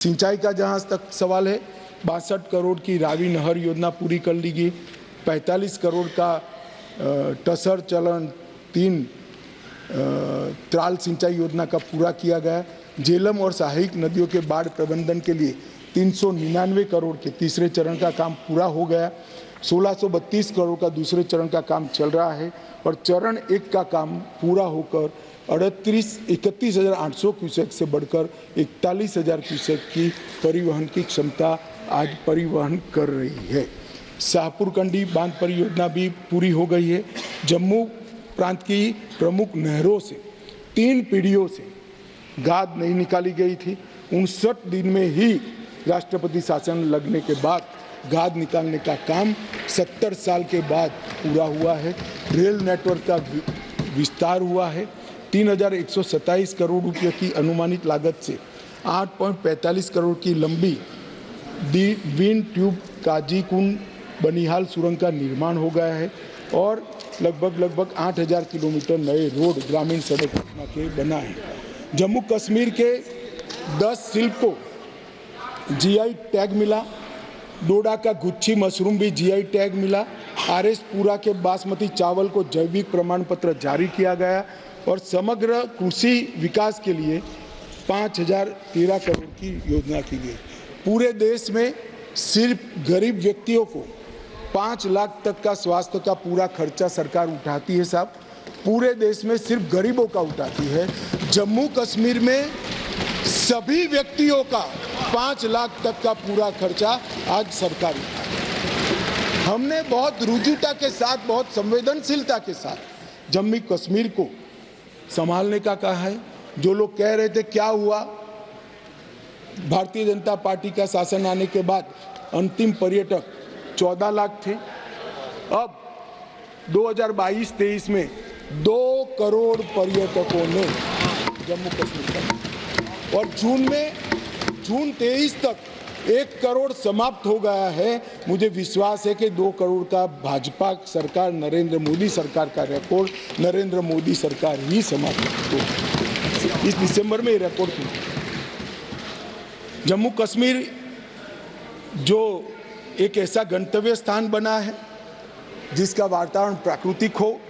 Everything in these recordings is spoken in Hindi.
सिंचाई का जहां तक सवाल है, 62 करोड़ की रावी नहर योजना पूरी कर ली गई। 45 करोड़ का टसर चलन 3 त्राल सिंचाई योजना का पूरा किया गया। झेलम और सहायक नदियों के बाढ़ प्रबंधन के लिए 399 करोड़ के तीसरे चरण का काम पूरा हो गया। 1632 करोड़ का दूसरे चरण का काम चल रहा है और चरण 1 का काम पूरा होकर 31,800 क्यूसेक से बढ़कर 41,000 क्यूसेक की परिवहन की क्षमता आज परिवहन कर रही है। शाहपुर कंडी बांध परियोजना भी पूरी हो गई है। जम्मू प्रांत की प्रमुख नहरों से 3 पीढ़ियों से गाद नहीं निकाली गई थी। 59 दिन में ही राष्ट्रपति शासन लगने के बाद गाद निकालने का काम 70 साल के बाद पूरा हुआ है। रेल नेटवर्क का विस्तार हुआ है। 3,127 करोड़ रुपये की अनुमानित लागत से 8.45 करोड़ की लंबी विंड ट्यूब काजीकुंड बनिहाल सुरंग का निर्माण हो गया है और लगभग 8,000 किलोमीटर नए रोड ग्रामीण सड़क योजना के बना है। जम्मू कश्मीर के 10 शिल्प को जीआई टैग मिला। डोडा का गुच्छी मशरूम भी जीआई टैग मिला। आरएस पुरा के बासमती चावल को जैविक प्रमाण पत्र जारी किया गया और समग्र कृषि विकास के लिए 5,013 करोड़ की योजना की गई। पूरे देश में सिर्फ गरीब व्यक्तियों को 5 लाख तक का स्वास्थ्य का पूरा खर्चा सरकार उठाती है साहब। पूरे देश में सिर्फ गरीबों का उठाती है। जम्मू कश्मीर में सभी व्यक्तियों का 5 लाख तक का पूरा खर्चा आज सरकार उठाती है। हमने बहुत रुजुता के साथ, बहुत संवेदनशीलता के साथ जम्मू कश्मीर को संभालने का कहा है। जो लोग कह रहे थे क्या हुआ, भारतीय जनता पार्टी का शासन आने के बाद अंतिम पर्यटक 14 लाख थे। अब 2022-23 में 2 करोड़ पर्यटकों ने जम्मू कश्मीर का, और जून 23 तक 1 करोड़ समाप्त हो गया है। मुझे विश्वास है कि 2 करोड़ का भाजपा सरकार, नरेंद्र मोदी सरकार का रिकॉर्ड नरेंद्र मोदी सरकार ही समाप्त हो। इस दिसंबर में रिकॉर्ड टूटा। जम्मू कश्मीर जो एक ऐसा गंतव्य स्थान बना है जिसका वातावरण प्राकृतिक हो,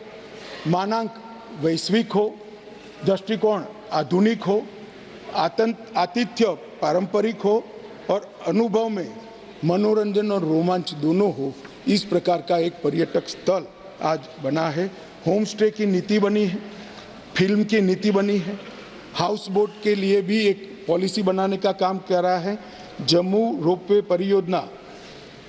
मानांक वैश्विक हो, दृष्टिकोण आधुनिक हो, आतिथ्य पारंपरिक हो और अनुभव में मनोरंजन और रोमांच दोनों हो, इस प्रकार का एक पर्यटक स्थल आज बना है। होम स्टे की नीति बनी है, फिल्म की नीति बनी है, हाउस बोट के लिए भी एक पॉलिसी बनाने का काम कर रहा है। जम्मू रोपवे परियोजना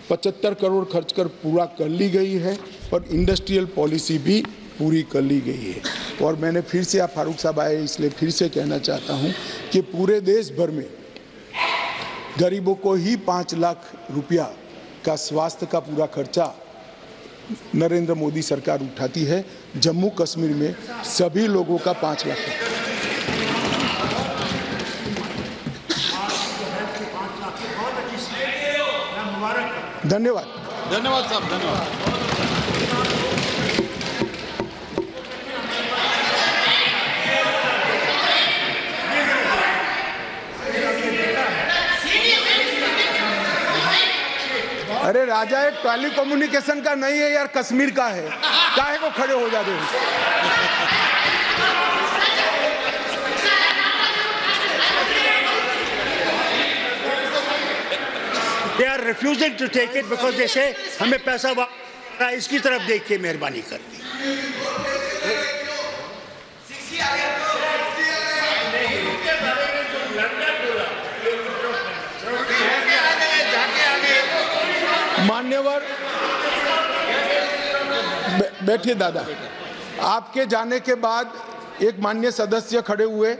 75 करोड़ खर्च कर पूरा कर ली गई है और इंडस्ट्रियल पॉलिसी भी पूरी कर ली गई है। और मैंने फिर से, आप फारूक साहब आए इसलिए फिर से कहना चाहता हूं कि पूरे देश भर में गरीबों को ही 5 लाख रुपया का स्वास्थ्य का पूरा खर्चा नरेंद्र मोदी सरकार उठाती है। जम्मू कश्मीर में सभी लोगों का 5 लाख। धन्यवाद। धन्यवाद साहब, धन्यवाद। अरे राजा एक टेली कम्युनिकेशन का नहीं है यार, कश्मीर का है। काहे को खड़े हो जाते हो? They are refusing to take it because they say हमें पैसा इसकी तरफ देख के मेहरबानी कर दी। मान्यवर बैठिए दादा। आपके जाने के बाद एक मान्य सदस्य खड़े हुए,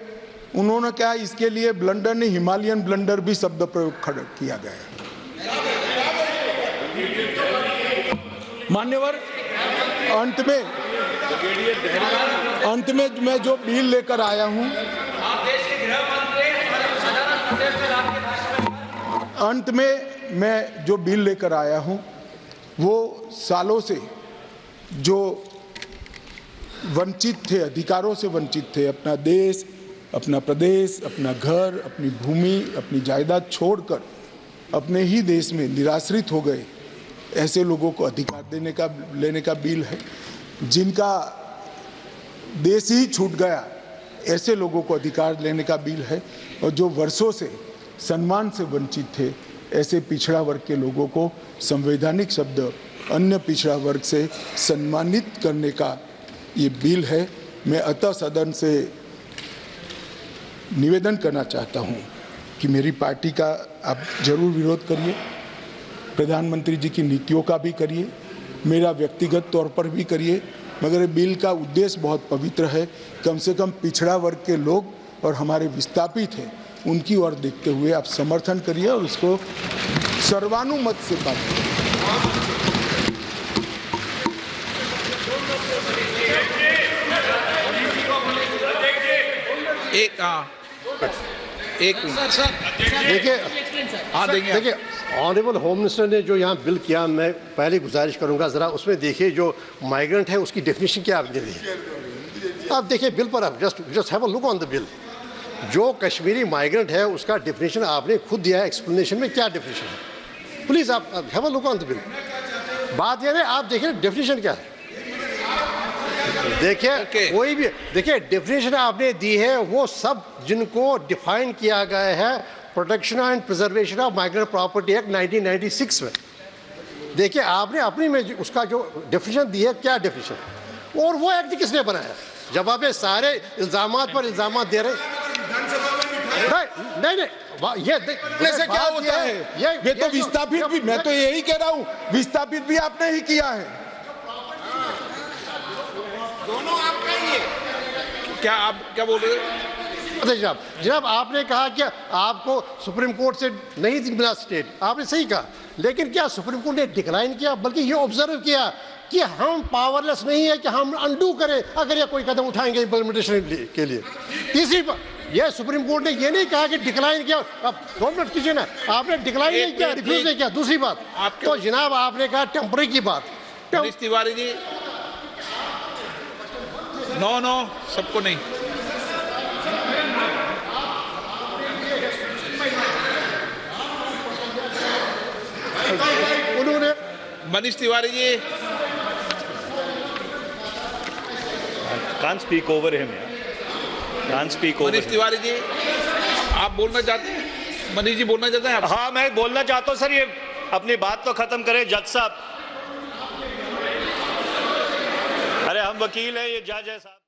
उन्होंने कहा इसके लिए ब्लंडर नहीं, हिमालयन ब्लंडर भी शब्द प्रयोग किया गया है। मान्यवर, अंत में मैं जो बिल लेकर आया हूं, वो सालों से जो वंचित थे, अधिकारों से वंचित थे, अपना देश अपना प्रदेश, अपना घर, अपनी भूमि, अपनी जायदाद छोड़कर अपने ही देश में निराश्रित हो गए ऐसे लोगों को अधिकार लेने का बिल है। जिनका देश ही छूट गया ऐसे लोगों को अधिकार लेने का बिल है। और जो वर्षों से सम्मान से वंचित थे ऐसे पिछड़ा वर्ग के लोगों को संवैधानिक शब्द अन्य पिछड़ा वर्ग से सम्मानित करने का ये बिल है। मैं अतः सदन से निवेदन करना चाहता हूँ कि मेरी पार्टी का आप जरूर विरोध करिए, प्रधानमंत्री जी की नीतियों का भी करिए, मेरा व्यक्तिगत तौर पर भी करिए, मगर बिल का उद्देश्य बहुत पवित्र है। कम से कम पिछड़ा वर्ग के लोग और हमारे विस्थापित हैं उनकी ओर देखते हुए आप समर्थन करिए और उसको सर्वानुमत से पास करिए। देखिए ऑनरेबल होम मिनिस्टर ने जो यहाँ बिल किया, मैं पहले गुजारिश करूँगा ज़रा उसमें देखिए जो माइग्रेंट है उसकी डेफिनेशन क्या आपने दी है। आप देखिए बिल पर, आप just have a look on the bill. जो कश्मीरी माइग्रेंट है उसका डेफिनेशन आपने खुद दिया है, एक्सप्लेनेशन में क्या डेफिनेशन है, प्लीज़ आप have a look on the bill. बात यह है आप देखिए डेफिनेशन क्या है, देखिए कोई भी देखिए डेफिनेशन आपने दी है वो सब जिनको डिफाइन किया गया है protection and preservation of migrant property act 1996 में। देखिए आपने अपनी में उसका जो डेफिनेशन दी है क्या डेफिनेशन, और वो एक्ट किसने बनाया जब आप ये सारे इल्जामात पर इल्जामात दे रहे नहीं ये से क्या होता है ये तो विस्थापित भी, मैं तो यही कह रहा हूँ विस्थापित भी आपने ही किया है, दोनों आपका ही है। क्या आप क्या बोल रहे हैं? जनाब आपने कहा कि आपको सुप्रीम कोर्ट से नहीं मिला स्टेट, आपने सही कहा, लेकिन क्या सुप्रीम कोर्ट ने डिक्लाइन किया, बल्कि ये ऑब्जर्व किया कि हम पावरलेस नहीं है कि हम अनडू करें अगर ये कोई कदम उठाएंगे इम्प्लीमेंटेशन के लिए। तीसरी बात, ये सुप्रीम कोर्ट ने ये नहीं कहा कि डिक्लाइन किया, अब 2 मिनट कीजिए ना, आपने डिक्लाइन नहीं किया, रिफ्यूज नहीं किया। दूसरी बात तो जनाब आपने कहा टेम्पररी की बात, मनीष तिवारी जी नो सबको नहीं, उन्होंने Manish Tiwari ji Can't speak over him. Can't speak over Manish him. Tiwari ji आप बोलना चाहते हैं? मनीष जी बोलना चाहते हैं आप? हाँ मैं बोलना चाहता हूँ सर, ये अपनी बात तो खत्म करें जज साहब। अरे हम वकील हैं, ये जज है साहब।